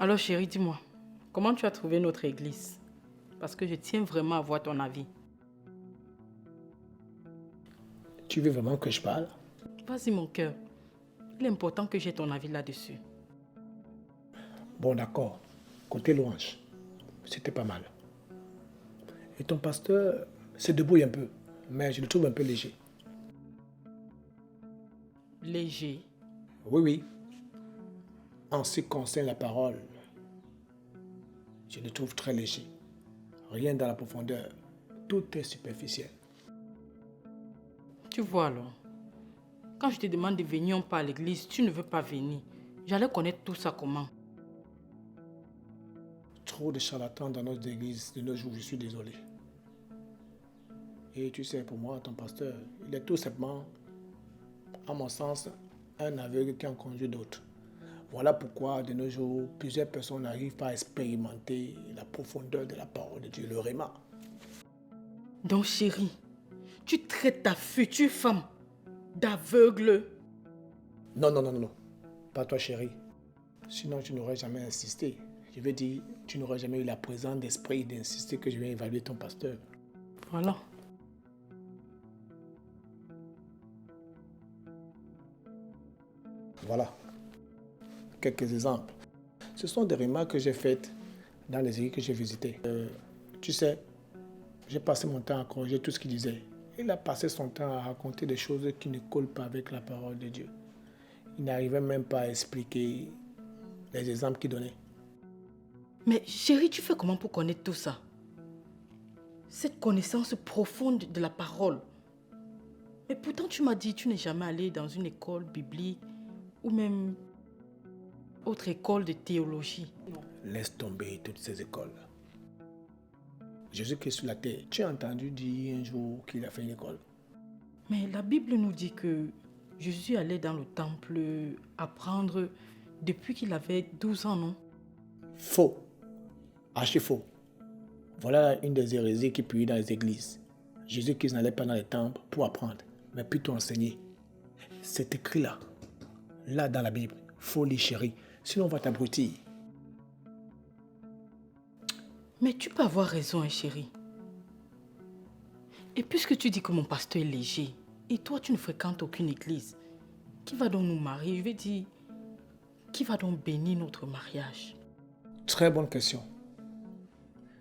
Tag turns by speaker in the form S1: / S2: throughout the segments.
S1: Alors chérie, dis-moi, comment tu as trouvé notre église? Parce que je tiens vraiment à voir ton avis.
S2: Tu veux vraiment que je parle?
S1: Vas-y mon cœur, il est important que j'ai ton avis là-dessus.
S2: Bon, d'accord. Côté louange, c'était pas mal. Et ton pasteur se débrouille un peu, mais je le trouve un peu léger.
S1: Léger.
S2: Oui, oui. En ce qui concerne la parole, je le trouve très léger. Rien dans la profondeur. Tout est superficiel.
S1: Tu vois alors, quand je te demande de venir, on part à l'église, tu ne veux pas venir. J'allais connaître tout ça comment?
S2: Trop de charlatans dans notre église de nos jours, je suis désolé. Et tu sais, pour moi, ton pasteur, il est tout simplement, à mon sens, un aveugle qui en conduit d'autres. Voilà pourquoi, de nos jours, plusieurs personnes n'arrivent pas à expérimenter la profondeur de la parole de Dieu, le réma.
S1: Donc chérie, tu traites ta future femme d'aveugle.
S2: Non, non, non, non, non. Pas toi, chérie. Sinon, tu n'aurais jamais insisté. Je veux dire, tu n'aurais jamais eu la présence d'esprit d'insister que je viens évaluer ton pasteur.
S1: Voilà.
S2: Voilà. Quelques exemples. Ce sont des remarques que j'ai faites dans les églises que j'ai visitées. Tu sais, j'ai passé mon temps à corriger tout ce qu'il disait. Il a passé son temps à raconter des choses qui ne collent pas avec la parole de Dieu. Il n'arrivait même pas à expliquer les exemples qu'il donnait.
S1: Mais chérie, tu fais comment pour connaître tout ça? Cette connaissance profonde de la parole. Mais pourtant, tu m'as dit que tu n'es jamais allé dans une école biblique ou même autre école de théologie.
S2: Laisse tomber toutes ces écoles. Jésus qui est sur la terre, tu as entendu dire un jour qu'il a fait une école?
S1: Mais la Bible nous dit que Jésus allait dans le temple apprendre depuis qu'il avait 12 ans, non?
S2: Faux. Archi faux. Voilà une des hérésies qui pullulent dans les églises. Jésus qui n'allait pas dans les temples pour apprendre, mais plutôt enseigner. C'est écrit là. Là dans la Bible. Faut lire, chérie. Sinon on va t'abrutir.
S1: Mais tu peux avoir raison, hein, chérie. Et puisque tu dis que mon pasteur est léger, et toi tu ne fréquentes aucune église, qui va donc nous marier? Je veux dire, qui va donc bénir notre mariage?
S2: Très bonne question.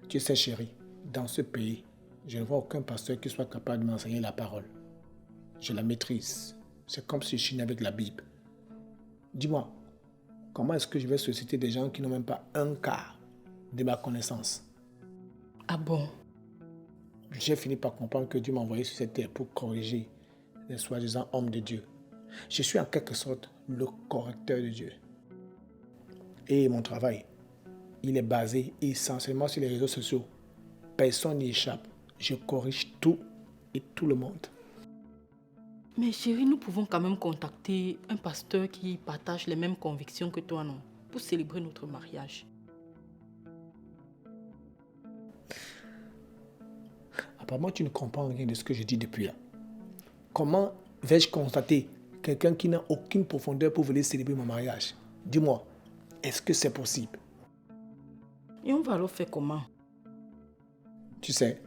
S2: Tu sais, chérie, dans ce pays, je ne vois aucun pasteur qui soit capable de m'enseigner la parole. Je la maîtrise. C'est comme si je chignais avec la Bible. Dis-moi, comment est-ce que je vais susciter des gens qui n'ont même pas un quart de ma connaissance?
S1: Ah bon?
S2: J'ai fini par comprendre que Dieu m'a envoyé sur cette terre pour corriger les soi-disant hommes de Dieu. Je suis en quelque sorte le correcteur de Dieu. Et mon travail, il est basé essentiellement sur les réseaux sociaux. Personne n'y échappe. Je corrige tout et tout le monde.
S1: Mais chérie, nous pouvons quand même contacter un pasteur qui partage les mêmes convictions que toi, non? Pour célébrer notre mariage.
S2: Apparemment, tu ne comprends rien de ce que je dis depuis là. Comment vais-je constater quelqu'un qui n'a aucune profondeur pour venir célébrer mon mariage? Dis-moi, est-ce que c'est possible?
S1: Et on va alors faire comment?
S2: Tu sais,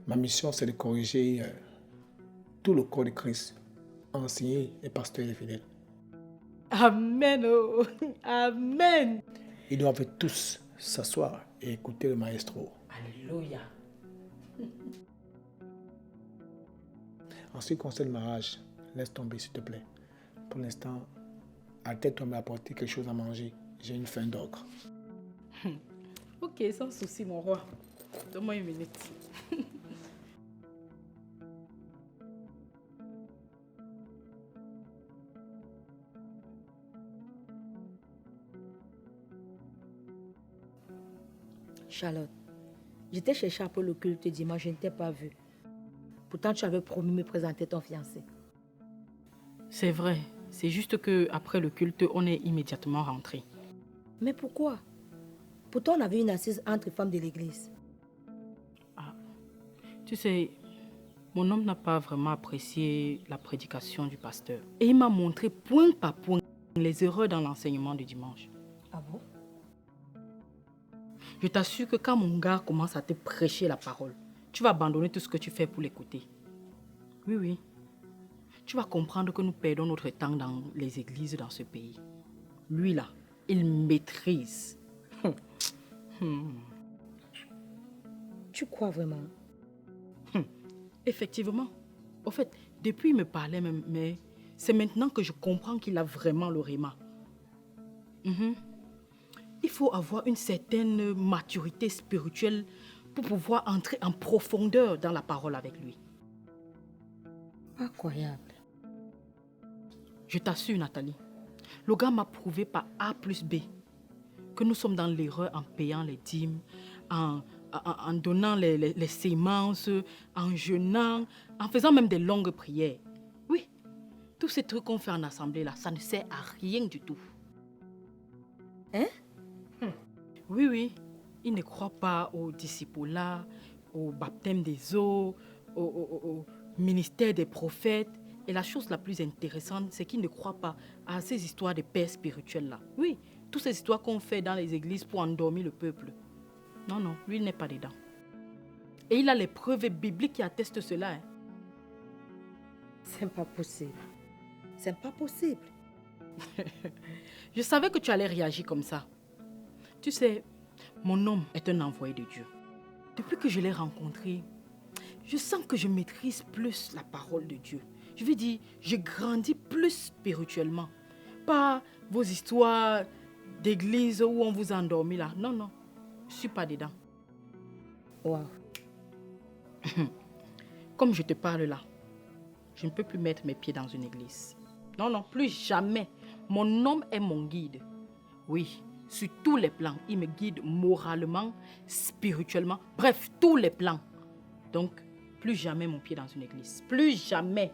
S2: ma mission, c'est de corriger tout le corps de Christ, enseigner les pasteurs et les fidèles.
S1: Amen, oh. Amen.
S2: Ils doivent tous s'asseoir et écouter le maestro.
S1: Alléluia.
S2: En ce qui concerne le mariage, laisse tomber s'il te plaît. Pour l'instant, attends-toi à m'apporter quelque chose à manger. J'ai une faim d'ogre.
S1: Ok, sans souci, mon roi. Donne-moi une minute.
S3: Charlotte, je t'ai cherché après le culte dimanche, je ne t'ai pas vu. Pourtant, tu avais promis de me présenter ton fiancé.
S1: C'est vrai. C'est juste que après le culte, on est immédiatement rentré.
S3: Mais pourquoi? Pourtant, on avait une assise entre femmes de l'église.
S1: Tu sais, mon homme n'a pas vraiment apprécié la prédication du pasteur. Et il m'a montré point par point les erreurs dans l'enseignement du dimanche.
S3: Ah bon?
S1: Je t'assure que quand mon gars commence à te prêcher la parole, tu vas abandonner tout ce que tu fais pour l'écouter. Oui, oui. Tu vas comprendre que nous perdons notre temps dans les églises dans ce pays. Lui là, il maîtrise.
S3: Tu crois vraiment?
S1: Effectivement. Au fait, depuis il me parlait même, mais c'est maintenant que je comprends qu'il a vraiment le rhéma. Il faut avoir une certaine maturité spirituelle pour pouvoir entrer en profondeur dans la parole avec lui.
S3: Incroyable.
S1: Je t'assure, Nathalie, le gars m'a prouvé par A plus B que nous sommes dans l'erreur en payant les dîmes, en donnant les sémences, en jeûnant, en faisant même des longues prières. Oui, tous ces trucs qu'on fait en assemblée là, ça ne sert à rien du tout.
S3: Hein?
S1: Oui, oui, il ne croit pas au discipulat, au baptême des eaux, au ministère des prophètes. Et la chose la plus intéressante, c'est qu'il ne croit pas à ces histoires de pères spirituels là. Oui, toutes ces histoires qu'on fait dans les églises pour endormir le peuple. Non, non, lui il n'est pas dedans. Et il a les preuves bibliques qui attestent cela. Hein.
S3: C'est pas possible. C'est pas possible.
S1: Je savais que tu allais réagir comme ça. Tu sais, mon homme est un envoyé de Dieu. Depuis que je l'ai rencontré, je sens que je maîtrise plus la parole de Dieu. Je veux dire, je grandis plus spirituellement. Pas vos histoires d'église où on vous a endormi là. Non, non, je ne suis pas dedans.
S3: Wow.
S1: Comme je te parle là, je ne peux plus mettre mes pieds dans une église. Non, non, plus jamais. Mon homme est mon guide. Oui, sur tous les plans. Il me guide moralement, spirituellement, bref, tous les plans. Donc, plus jamais mon pied dans une église. Plus jamais.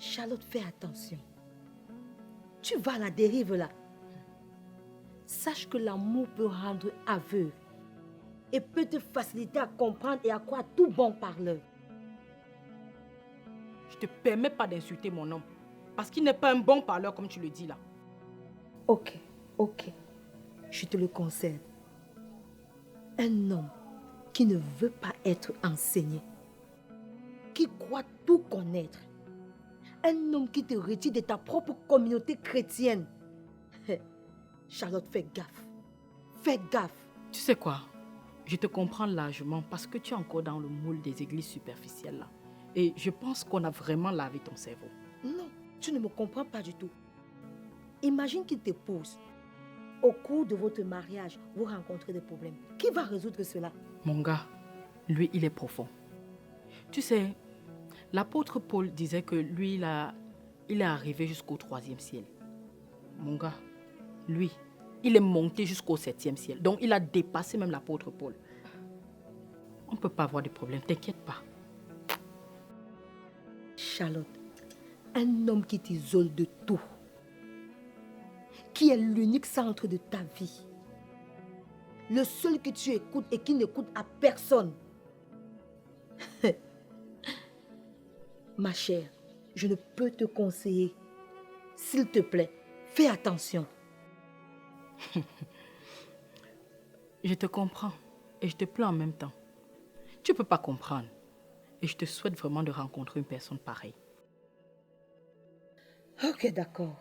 S3: Charlotte, fais attention. Tu vas à la dérive là. Sache que l'amour peut rendre aveugle et peut te faciliter à comprendre et à croire tout bon parleur.
S1: Je ne te permets pas d'insulter mon homme. Parce qu'il n'est pas un bon parleur comme tu le dis là.
S3: Ok, ok. Je te le concède. Un homme qui ne veut pas être enseigné, qui croit tout connaître, un homme qui te retire de ta propre communauté chrétienne. Charlotte, fais gaffe. Fais gaffe.
S1: Tu sais quoi? Je te comprends largement parce que tu es encore dans le moule des églises superficielles là. Et je pense qu'on a vraiment lavé ton cerveau.
S3: Non, tu ne me comprends pas du tout. Imagine qu'il t'épouse. Au cours de votre mariage, vous rencontrez des problèmes. Qui va résoudre cela?
S1: Mon gars, lui, il est profond. Tu sais, l'apôtre Paul disait que lui, il est arrivé jusqu'au 3e ciel. Mon gars, lui, il est monté jusqu'au 7e ciel. Donc, il a dépassé même l'apôtre Paul. On ne peut pas avoir de problème, t'inquiète pas.
S3: Charlotte, un homme qui t'isole de tout, qui est l'unique centre de ta vie, le seul que tu écoutes et qui n'écoute à personne. Ma chère, je ne peux te conseiller. S'il te plaît, fais attention.
S1: Je te comprends et je te plains en même temps. Tu ne peux pas comprendre. Et je te souhaite vraiment de rencontrer une personne pareille.
S3: Ok, d'accord.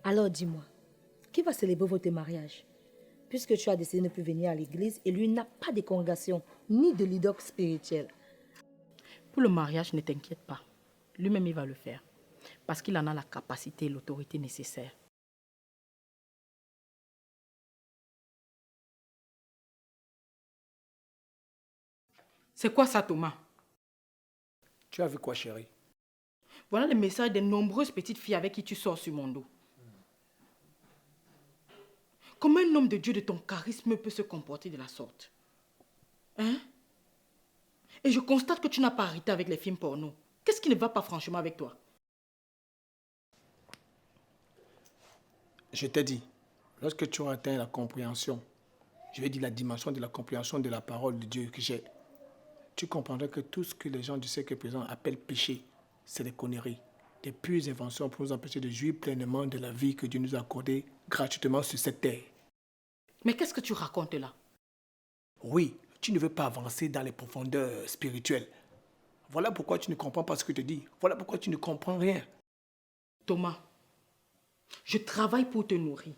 S3: Alors dis-moi, qui va célébrer votre mariage? Puisque tu as décidé de ne plus venir à l'église et lui n'a pas de congrégation ni de leader spirituel.
S1: Pour le mariage, ne t'inquiète pas. Lui-même, il va le faire. Parce qu'il en a la capacité et l'autorité nécessaire. C'est quoi ça, Thomas?
S2: Tu as vu quoi, chérie?
S1: Voilà les messages des nombreuses petites filles avec qui tu sors sur mon dos. Comment un homme de Dieu de ton charisme peut se comporter de la sorte? Hein? Et je constate que tu n'as pas arrêté avec les films porno. Qu'est-ce qui ne va pas franchement avec toi?
S2: Je t'ai dit, lorsque tu auras atteint la compréhension, je vais dire la dimension de la compréhension de la parole de Dieu que j'ai, tu comprendras que tout ce que les gens du siècle présent appellent péché, c'est des conneries, des pures inventions pour nous empêcher de jouir pleinement de la vie que Dieu nous a accordée gratuitement sur cette terre.
S1: Mais qu'est-ce que tu racontes là?
S2: Oui, tu ne veux pas avancer dans les profondeurs spirituelles. Voilà pourquoi tu ne comprends pas ce que je te dis. Voilà pourquoi tu ne comprends rien.
S1: Thomas, je travaille pour te nourrir.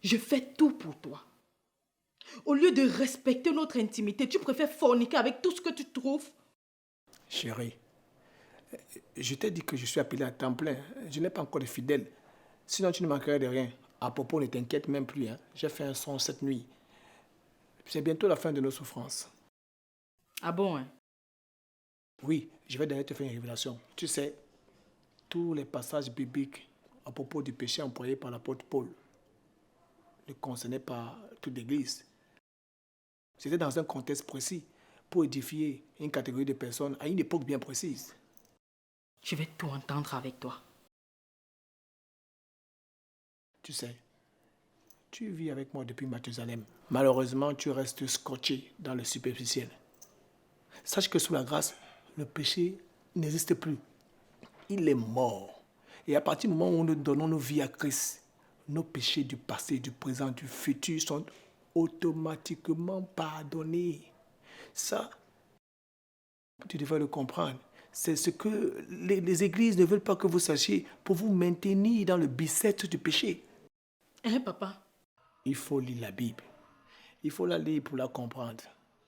S1: Je fais tout pour toi. Au lieu de respecter notre intimité, tu préfères forniquer avec tout ce que tu trouves.
S2: Chérie, je t'ai dit que je suis appelé à temps plein. Je n'ai pas encore de fidèles. Sinon, tu ne manquerais de rien. À propos, ne t'inquiète même plus. J'ai fait un son cette nuit. C'est bientôt la fin de nos souffrances.
S1: Ah bon, hein?
S2: Oui, je vais d'ailleurs te faire une révélation. Tu sais, tous les passages bibliques à propos du péché employé par l'apôtre Paul ne concernaient pas toute l'Église. C'était dans un contexte précis pour édifier une catégorie de personnes à une époque bien précise.
S1: Je vais tout entendre avec toi.
S2: Tu sais, tu vis avec moi depuis Mathusalem. Malheureusement, tu restes scotché dans le superficiel. Sache que sous la grâce, le péché n'existe plus. Il est mort. Et à partir du moment où nous donnons nos vies à Christ, nos péchés du passé, du présent, du futur sont automatiquement pardonnés. Ça, tu devrais le comprendre. C'est ce que les églises ne veulent pas que vous sachiez pour vous maintenir dans le bicêtre du péché.
S1: Hein, papa?
S2: Il faut lire la Bible. Il faut la lire pour la comprendre.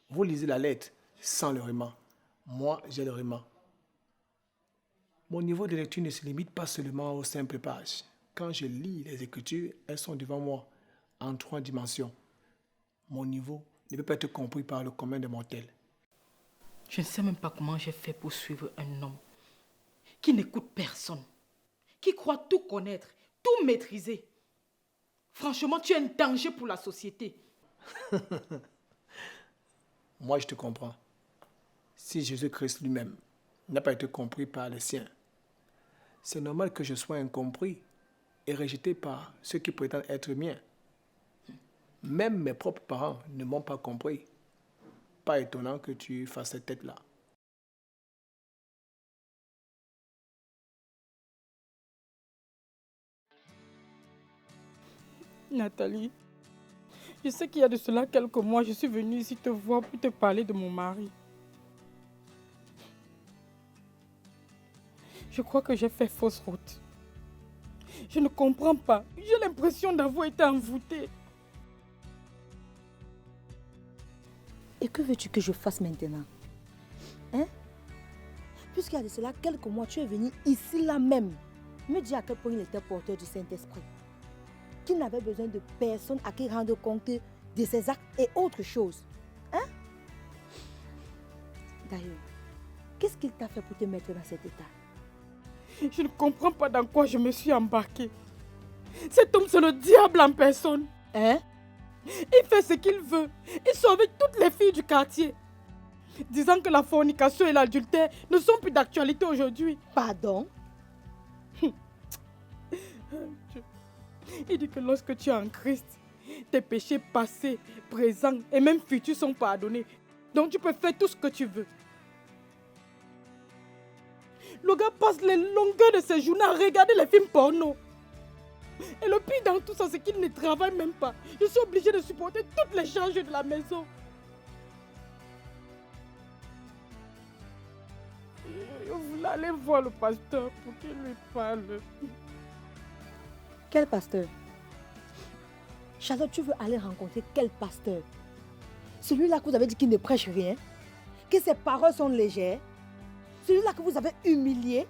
S2: Vous lisez la lettre sans le rhéma. Moi, j'ai le rhéma. Mon niveau de lecture ne se limite pas seulement aux simples pages. Quand je lis les Écritures, elles sont devant moi en 3 dimensions. Mon niveau ne peut pas être compris par le commun des mortels.
S1: Je ne sais même pas comment j'ai fait pour suivre un homme qui n'écoute personne, qui croit tout connaître, tout maîtriser. Franchement, tu es un danger pour la société.
S2: Moi, je te comprends. Si Jésus-Christ lui-même n'a pas été compris par les siens, c'est normal que je sois incompris et rejeté par ceux qui prétendent être miens. Même mes propres parents ne m'ont pas compris. Pas étonnant que tu fasses cette tête-là.
S1: Nathalie, je sais qu'il y a de cela quelques mois, je suis venue ici te voir pour te parler de mon mari. Je crois que j'ai fait fausse route. Je ne comprends pas. J'ai l'impression d'avoir été envoûtée.
S3: Et que veux-tu que je fasse maintenant? Hein? Puisqu'il y a de cela quelques mois, tu es venu ici là même me dire à quel point il était porteur du Saint-Esprit. Qu'il n'avait besoin de personne à qui rendre compte de ses actes et autres choses. Hein? D'ailleurs, qu'est-ce qu'il t'a fait pour te mettre dans cet état?
S1: Je ne comprends pas dans quoi je me suis embarquée. Cet homme, c'est le diable en personne.
S3: Hein?
S1: Il fait ce qu'il veut. Il sort avec toutes les filles du quartier, disant que la fornication et l'adultère ne sont plus d'actualité aujourd'hui.
S3: Pardon?
S1: Il dit que lorsque tu es en Christ, tes péchés passés, présents et même futurs sont pardonnés. Donc tu peux faire tout ce que tu veux. Le gars passe les longueurs de ses journées à regarder les films porno. Et le pire dans tout ça, c'est qu'il ne travaille même pas. Je suis obligée de supporter toutes les charges de la maison. Je voulais aller voir le pasteur pour qu'il lui parle.
S3: Quel pasteur? Charlotte, tu veux aller rencontrer quel pasteur? Celui-là que vous avez dit qu'il ne prêche rien? Que ses paroles sont légères? Celui-là que vous avez humilié?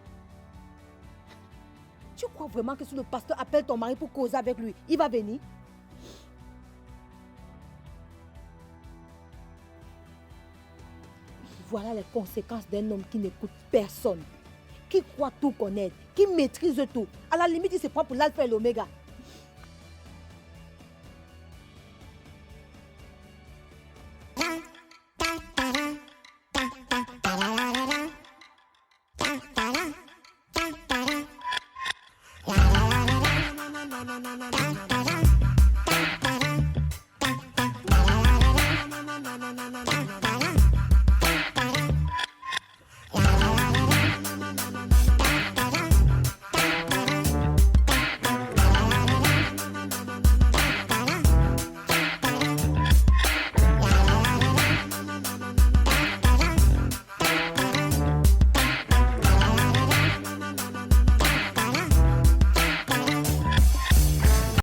S3: Tu crois vraiment que si le pasteur appelle ton mari pour causer avec lui, il va venir? Voilà les conséquences d'un homme qui n'écoute personne, qui croit tout connaître, qui maîtrise tout. À la limite, il se prend pour l'alpha et l'oméga.